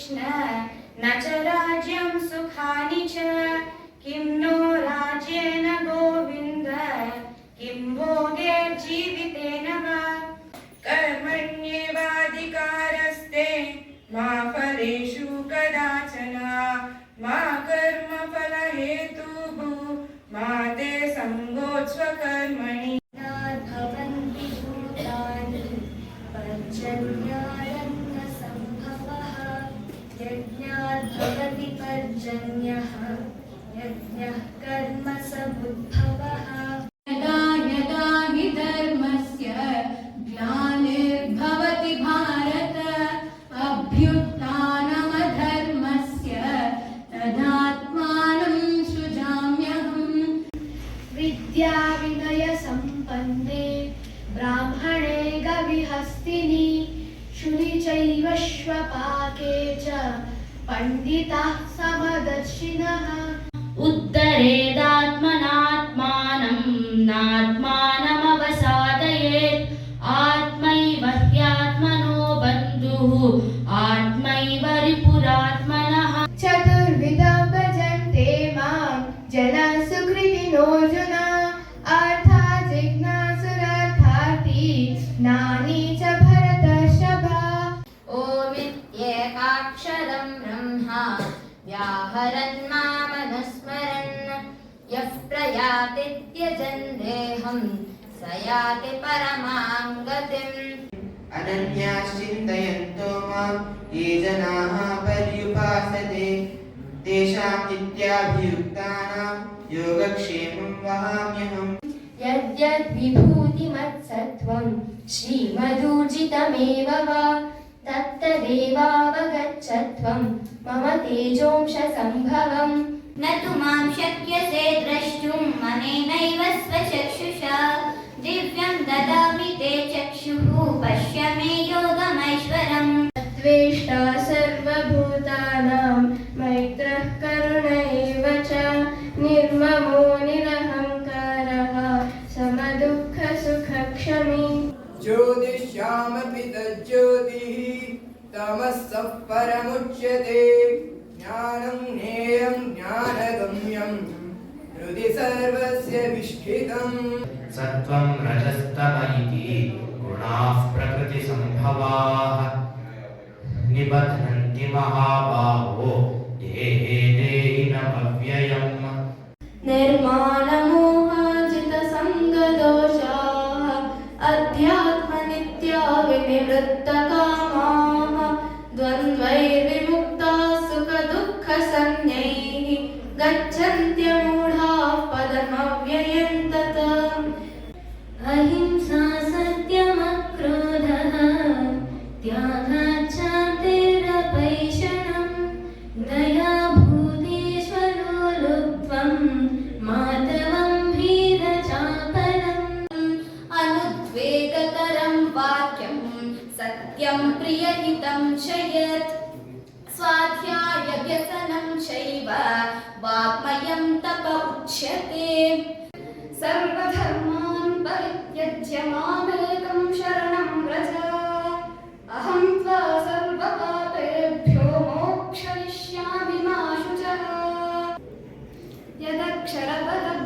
कृष्ण न च राज्यं सुखानि च किं नो राज्येन गोविन्द किं भोगैर्जीवितेन वा कर्मण्येवाधिकारस्ते मा फलेषु कदाचन मा कर्मफलहेतुः मा ते सङ्गोऽस्वकर्मणि भवन्ति भूतानि पर्जन्यारण्यसम्भवः यज्ञात् भवति पर्जन्यः यज्ञः कर्म समुद्भवः यदा यदा हि धर्मस्य ग्लानिर्भवति भारत अभ्युत्थानमधर्मस्य तदात्मानं सृजाम्यहम् विद्या विनय संपन्ने ब्राह्मणे गविहस्तिनि शुनि चैव श्वपाके च पंडिताः समदर्शिनः उत्तरेदात्मनात्मानं नात्मानमवसादयेत् आत्मैव ह्यात्मनो बन्धुः आत्मैव रिपुरात्मनः चतुर्विधं भजन्ते मां जनाः सुकृतिनोऽर्जुन अर्थात् जिज्ञासुरर्थार्थी ज्ञानी च भरतर्षभा ओमित्येकाक्षरं ब्रह्मा व्याहरन् मामनुस्मरन् यः प्रयाति त्यजन् देहं स याति परमां गतिम् अनन्याश्चिन्तयन्तो मां ये जनाः पर्युपासते तेषां नित्याभियुक्तानां योगक्षेमं वहाम्यहम् यद्यद्विभूतिमत्सत्त्वं श्रीमदूर्जितमेव वा तत्तदेवावगच्छत्वं मम तेजोंशसम्भवम् न तु मां शक्यसे द्रष्टुं मनेनैव स्वचक्षुषा दिव्यं ददामि ते चक्षुः पश्य मे योगमैश्वरम् द्वेष्टा सर्वभूतानां मैत्रः करुण एव च निर्ममो निरहङ्कारः समदुःखसुखक्षमी ज्योतिष्यामपि तज्ज्योतिः तमसः परमुच्यते ज्ञानं ज्ञेयं ज्ञानगम्यं हृदि सर्वस्य विष्ठितम् सत्त्वं रजस्तम इति गुणाः प्रकृतिसम्भवाः निबध्नन्ति महाबाहो देहे देहिनमव्ययम् निर्माणमोहाजितसङ्गदोषाः अध्यात्मनित्या विनिवृत्तकामाः द्वन्द्वैर्विमुक्ताः सुखदुःखसंज्ञैः गच्छन्त्यमूढाः पदमव्ययं तत् अहिंसा सत्यमक्रोधः त्यागाच्च शान्तिरपैशनं दया भूतेष्वलो लुप्त्वं माधवं वीरचापलम् अनुद्वेगकरं वाक्यं सत्यं प्रियहितं च यत् स्वाध्यायव्यसनं चैव वाङ्मयं तप उच्यते सर्वधर्मान् परित्यज्य मामेकं शरणं व्रज अहं त्वा सर्वपापेभ्यो मोक्षयिष्यामि मा शुचः यदक्षरपदं